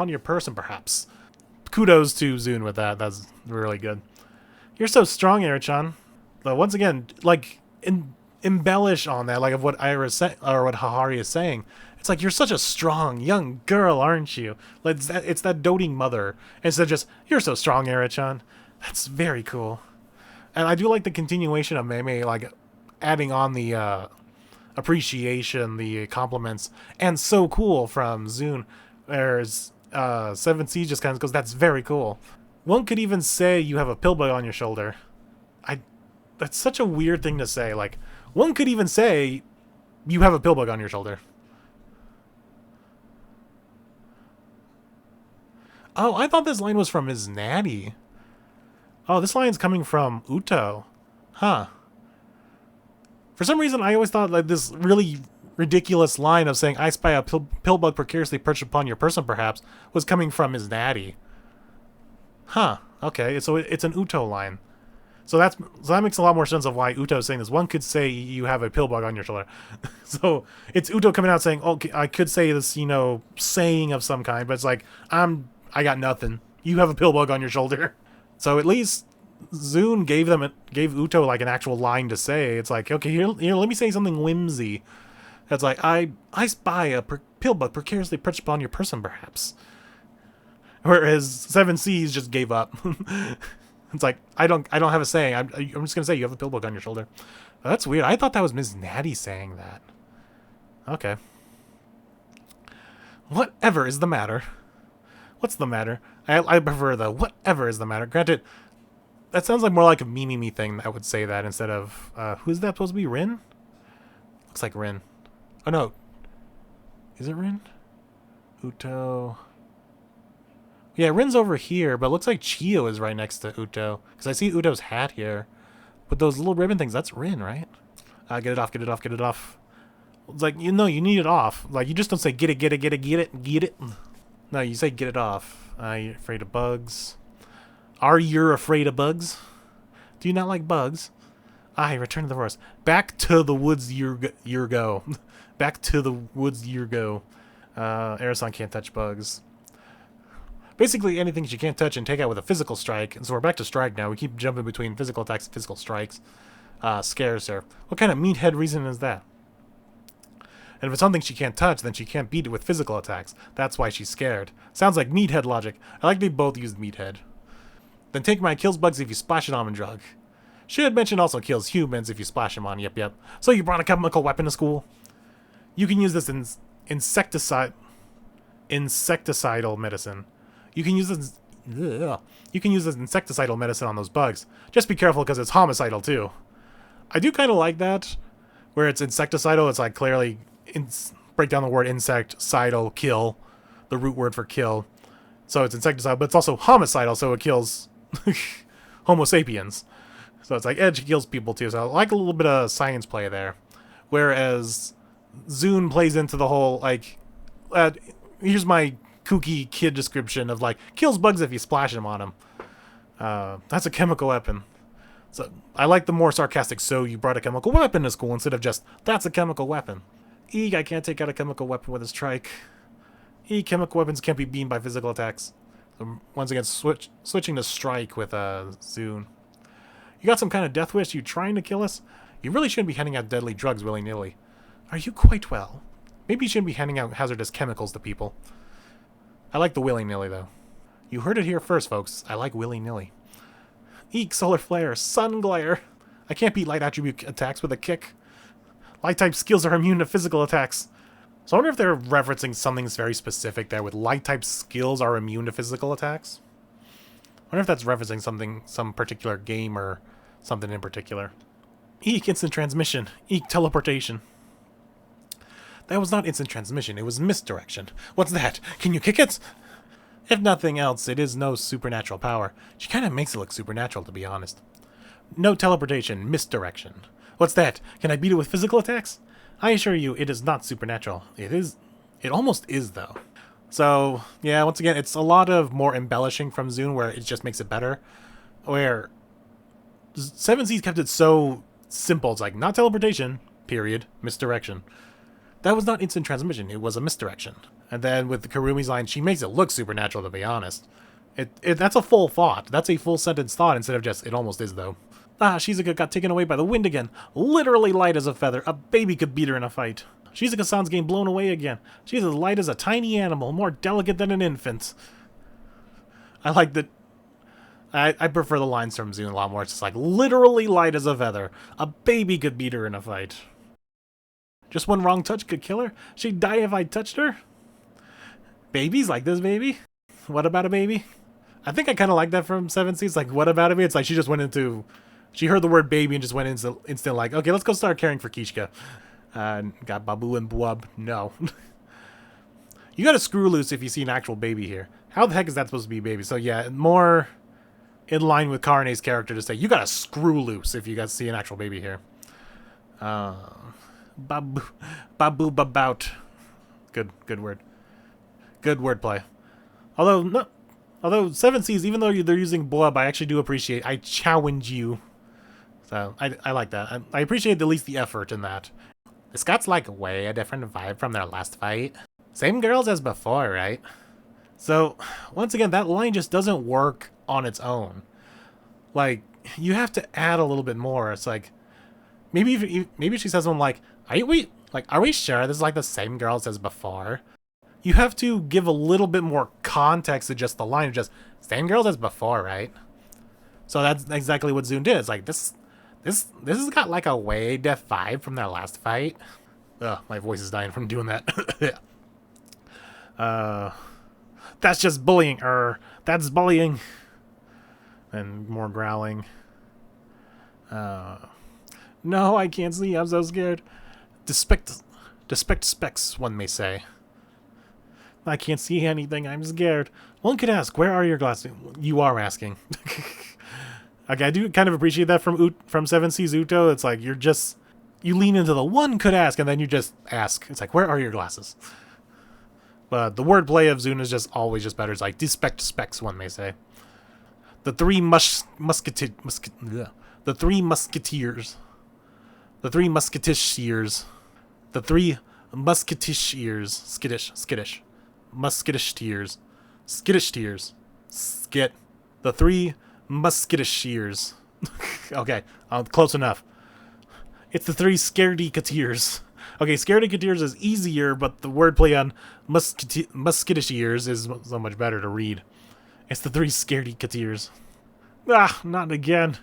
your person, perhaps. Kudos to Zune with that. That's really good. You're so strong, Eira-chan. But once again, like, embellish on that, like of what what Hahari is saying. It's like, you're such a strong young girl, aren't you? Like, it's that doting mother. Instead of just, you're so strong, Eira-chan. That's very cool. And I do like the continuation of Mei, like, adding on the appreciation, the compliments, and so cool from Zune. Whereas 7C just kind of goes, that's very cool. One could even say you have a pill bug on your shoulder. That's such a weird thing to say. Like, one could even say you have a pill bug on your shoulder. Oh, I thought this line was from Ms. Natty. Oh, this line's coming from Uto. Huh. For some reason, I always thought like this really ridiculous line of saying, I spy a pill bug precariously perched upon your person, perhaps, was coming from Ms. Natty. Huh. Okay, so it's an Uto line. So that makes a lot more sense of why Uto is saying this. One could say you have a pill bug on your shoulder. So it's Uto coming out saying, okay, I could say this, saying of some kind, but it's like, I got nothing. You have a pill bug on your shoulder. So at least Zune gave Uto like an actual line to say. It's like, okay, here, let me say something whimsy. It's like, I spy a pill bug precariously perched upon your person, perhaps. Whereas 7Cs just gave up. It's like, I don't have a saying. I'm just gonna say you have a pill bug on your shoulder. That's weird. I thought that was Ms. Natty saying that. Okay. Whatever is the matter? What's the matter? I prefer the whatever is the matter. Granted, that sounds like more like a me thing that would say that instead of who's that supposed to be? Rin? Looks like Rin. Oh no. Is it Rin? Uto. Yeah, Rin's over here, but it looks like Chio is right next to Uto. Because I see Uto's hat here. But those little ribbon things, that's Rin, right? Get it off, get it off, get it off. It's like, you need it off. Like, you just don't say get it, get it, get it, get it, get it. No, you say get it off. You're afraid of bugs. Are you afraid of bugs? Do you not like bugs? Return to the forest. Back to the woods you go. Back to the woods you go. Eira can't touch bugs. Basically anything she can't touch and take out with a physical strike. And so we're back to strike now. We keep jumping between physical attacks and physical strikes. Scares her. What kind of meathead reason is that? And if it's something she can't touch, then she can't beat it with physical attacks. That's why she's scared. Sounds like meathead logic. I like they both used meathead. Then take my kills bugs if you splash it on a drug. Should mention also kills humans if you splash them on. Yep. So you brought a chemical weapon to school? You can use this in insecticidal medicine. You can use this insecticidal medicine on those bugs. Just be careful because it's homicidal too. I do kind of like that, where it's insecticidal. It's like clearly break down the word insecticidal, kill, the root word for kill. So it's insecticidal, but it's also homicidal, so it kills Homo sapiens. So it's like Edge kills people too. So I like a little bit of science play there. Whereas Zune plays into the whole like, here's my kooky kid description of like kills bugs if you splash them on them. That's a chemical weapon. So I like the more sarcastic, so you brought a chemical weapon to school instead of just that's a chemical weapon. Eeg, I can't take out a chemical weapon with a strike. Eeg, chemical weapons can't be beaten by physical attacks. So once again, switching to strike with Zune. You got some kind of death wish? You trying to kill us? You really shouldn't be handing out deadly drugs willy-nilly. Are you quite well? Maybe you shouldn't be handing out hazardous chemicals to people. I like the willy-nilly, though. You heard it here first, folks. I like willy-nilly. Eek, solar flare, sun glare. I can't beat light attribute attacks with a kick. Light-type skills are immune to physical attacks. So I wonder if they're referencing something very specific there with light-type skills are immune to physical attacks. I wonder if that's referencing something, some particular game or something in particular. Eek, instant transmission. Eek, teleportation. That was not instant transmission, it was misdirection. What's that? Can you kick it? If nothing else, it is no supernatural power. She kind of makes it look supernatural, to be honest. No teleportation, misdirection. What's that? Can I beat it with physical attacks? I assure you, it is not supernatural. It almost is, though. So, yeah, once again, it's a lot of more embellishing from Zune where it just makes it better. Where 7C's kept it so simple. It's like, not teleportation, period, misdirection. That was not instant transmission, it was a misdirection. And then with the Karumi's line, she makes it look supernatural, to be honest. That's a full thought. That's a full sentence thought instead of just, it almost is, though. Shizuka got taken away by the wind again. Literally light as a feather. A baby could beat her in a fight. Shizuka-san's getting blown away again. She's as light as a tiny animal, more delicate than an infant. I like that. I prefer the lines from Zune a lot more. It's just like, literally light as a feather. A baby could beat her in a fight. Just one wrong touch could kill her? She'd die if I touched her? Babies like this baby? What about a baby? I think I kind of like that from 7C. It's like, what about a baby? It's like she just went into... She heard the word baby and just went into instant like, okay, let's go start caring for Kishka. Got Babu and Bwub. No. You gotta screw loose if you see an actual baby here. How the heck is that supposed to be a baby? So yeah, more in line with Karane's character to say, you gotta screw loose if you guys see an actual baby here. Babu babout. Good word. Good wordplay. Although 7 Seas, even though they're using blub, I actually do appreciate. I challenge you. So I like that. I appreciate at least the effort in that. This got like way a different vibe from their last fight. Same girls as before, right? So once again, that line just doesn't work on its own. Like, you have to add a little bit more. It's like, maybe she says something like, are we sure this is like the same girls as before? You have to give a little bit more context to just the line, just same girls as before, right? So that's exactly what Zune did. It's like this has got like a way deaf vibe from their last fight. Ugh, my voice is dying from doing that. That's just bullying. That's bullying. And more growling. No, I can't see. I'm so scared. Despect specs, one may say. I can't see anything. I'm scared. One could ask, where are your glasses? You are asking. Okay, I do kind of appreciate that from 7 Seas Uto. It's like you lean into the one could ask, and then you just ask. It's like, where are your glasses? But the wordplay of Zune is just always just better. It's like, despect specs, one may say. The three musketeers. The three musketeers. The three musketeers. The three musketeers. Skittish. Musketish tears. Skittish tears. Skit. The three musketeers. Okay, close enough. It's the three scaredy-cateers. Okay, scaredy-cateers is easier, but the wordplay on musketish ears is so much better to read. It's the three scaredy-cateers. Ah, not again.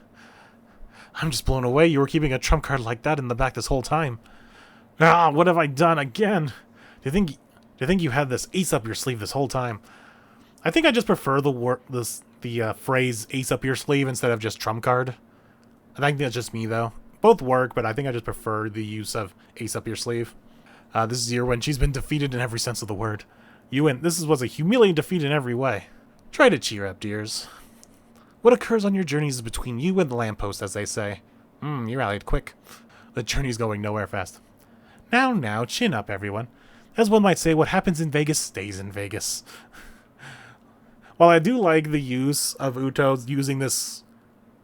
I'm just blown away. You were keeping a trump card like that in the back this whole time. Ah, what have I done again? Do you think you had this ace up your sleeve this whole time? I think I just prefer the phrase ace up your sleeve instead of just trump card. I think that's just me though. Both work, but I think I just prefer the use of ace up your sleeve. This is the year when she's been defeated in every sense of the word. This was a humiliating defeat in every way. Try to cheer up, dears. What occurs on your journeys is between you and the lamppost, as they say. You rallied quick. The journey's going nowhere fast. Now, chin up, everyone. As one might say, what happens in Vegas stays in Vegas. While I do like the use of Uto using this,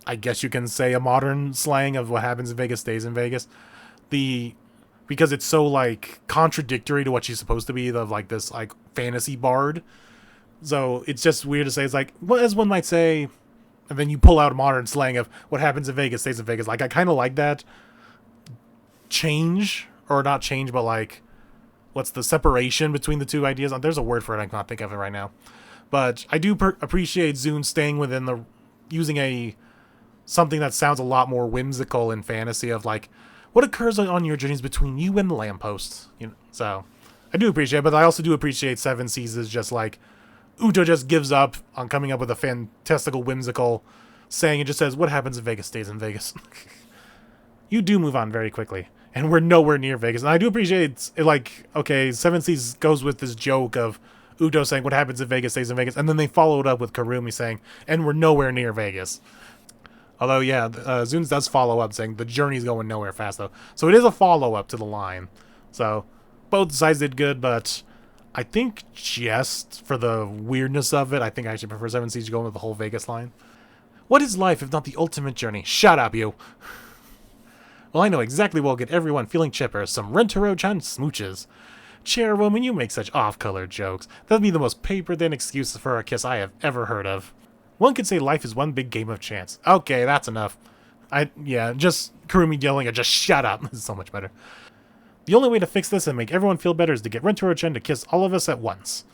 I guess you can say, a modern slang of what happens in Vegas stays in Vegas, because it's so, like, contradictory to what she's supposed to be, of, like, this, like, fantasy bard. So it's just weird to say. It's like, well, as one might say, and then you pull out a modern slang of what happens in Vegas stays in Vegas. Like, I kind of like that change, or not change, but, like, what's the separation between the two ideas? There's a word for it. I can't think of it right now. But I do appreciate Zune staying within using something that sounds a lot more whimsical in fantasy of like, what occurs on your journeys between you and the lamppost? You know, so I do appreciate it, but I also do appreciate 7 Seas is just like, Uto just gives up on coming up with a fantastical, whimsical saying. It just says, what happens in Vegas stays in Vegas. You do move on very quickly. And we're nowhere near Vegas. And I do appreciate it, like, okay, 7 Seas goes with this joke of Uto saying what happens in Vegas stays in Vegas. And then they followed up with Karumi saying, and we're nowhere near Vegas. Although, yeah, Zunes does follow up saying the journey's going nowhere fast, though. So it is a follow-up to the line. So both sides did good, but I think just for the weirdness of it, I think I actually prefer 7 Seas going with the whole Vegas line. What is life if not the ultimate journey? Shut up, you. Well, I know exactly what will get everyone feeling chipper. Some Rentaro-chan smooches. Chairwoman, you make such off-color jokes. That'd be the most paper-thin excuse for a kiss I have ever heard of. One could say life is one big game of chance. Okay, that's enough. Just Kurumi yelling at just shut up. This is so much better. The only way to fix this and make everyone feel better is to get Rentaro-chan to kiss all of us at once.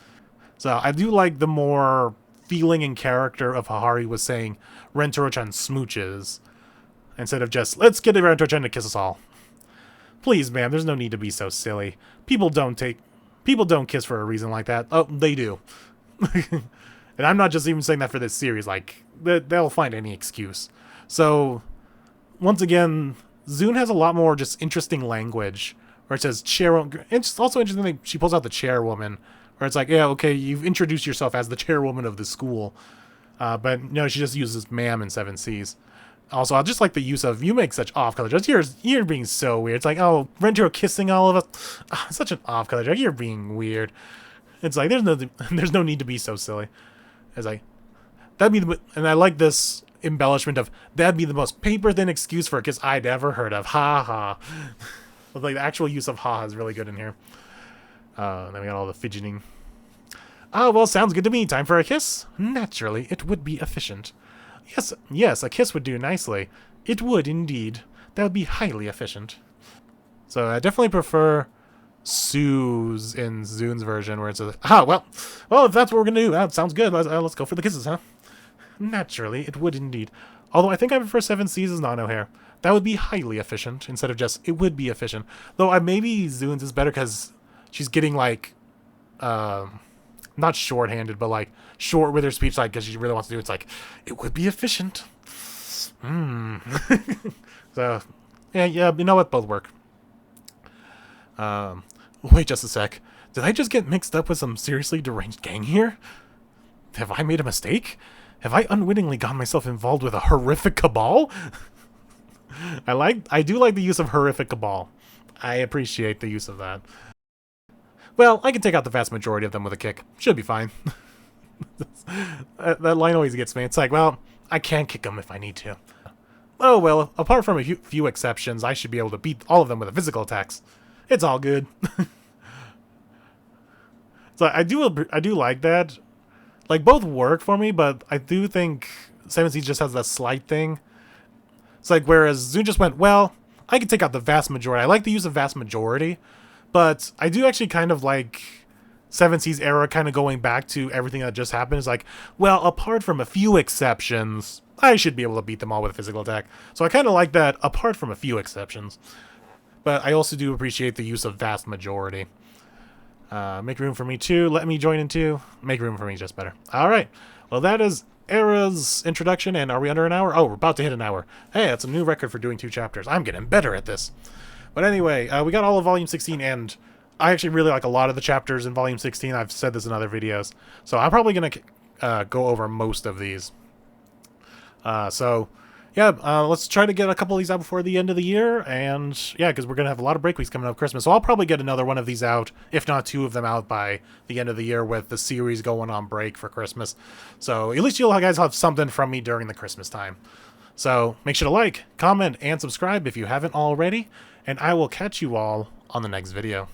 So I do like the more feeling and character of Hahari was saying Rentaro-chan smooches. Instead of just, let's get Rentaro-chan to kiss us all. Please, ma'am, there's no need to be so silly. People don't kiss for a reason like that. Oh, they do. And I'm not just even saying that for this series. Like, they'll find any excuse. So, once again, Zune has a lot more just interesting language. Where it says chairwoman. It's also interesting that she pulls out the chairwoman. Where it's like, yeah, okay, you've introduced yourself as the chairwoman of the school. But no, she just uses ma'am in 7Cs. Also, I just like the use of, you make such off-color jokes. You're being so weird. It's like, oh, Renjiro kissing all of us. Such an off-color joke. You're being weird. It's like, there's no need to be so silly. It's like, that'd be the, and I like this embellishment of, that'd be the most paper-thin excuse for a kiss I'd ever heard of. Ha ha. Like, the actual use of ha is really good in here. Then we got all the fidgeting. Ah, well, sounds good to me. Time for a kiss? Naturally, it would be efficient. Yes, a kiss would do nicely. It would, indeed. That would be highly efficient. So I definitely prefer Sue's in Zun's version, where it's a, well, if that's what we're gonna do, that sounds good. Let's go for the kisses, huh? Naturally, it would indeed. Although I think I prefer 7C's as Nano hair. That would be highly efficient, instead of just, it would be efficient. Though maybe Zun's is better because she's getting, like, not short-handed, but, like, short with her speech, like, because she really wants to do it. It's like, it would be efficient. So, yeah, you know what? Both work. Wait just a sec. Did I just get mixed up with some seriously deranged gang here? Have I made a mistake? Have I unwittingly got myself involved with a horrific cabal? I do like the use of horrific cabal. I appreciate the use of that. Well, I can take out the vast majority of them with a kick. Should be fine. That line always gets me. It's like, well, I can kick them if I need to. Oh, well, apart from a few exceptions, I should be able to beat all of them with the physical attacks. It's all good. So I do like that. Like, both work for me, but I do think 7C just has that slight thing. It's like, whereas Zun just went, well, I can take out the vast majority. I like the use of vast majority, but I do actually kind of like 7C's era kind of going back to everything that just happened. Is like, well, apart from a few exceptions, I should be able to beat them all with a physical attack. So I kind of like that, apart from a few exceptions. But I also do appreciate the use of vast majority. Make room for me too. Let me join in too. Make room for me just better. Alright. Well, that is Eira's introduction, and are we under an hour? Oh, we're about to hit an hour. Hey, that's a new record for doing 2 chapters. I'm getting better at this. But anyway, we got all of Volume 16, and I actually really like a lot of the chapters in Volume 16. I've said this in other videos. So I'm probably going to go over most of these. Let's try to get a couple of these out before the end of the year, and yeah, because we're going to have a lot of break weeks coming up Christmas, so I'll probably get another one of these out, if not 2 of them out by the end of the year with the series going on break for Christmas. So at least you guys have something from me during the Christmas time. So make sure to like, comment, and subscribe if you haven't already, and I will catch you all on the next video.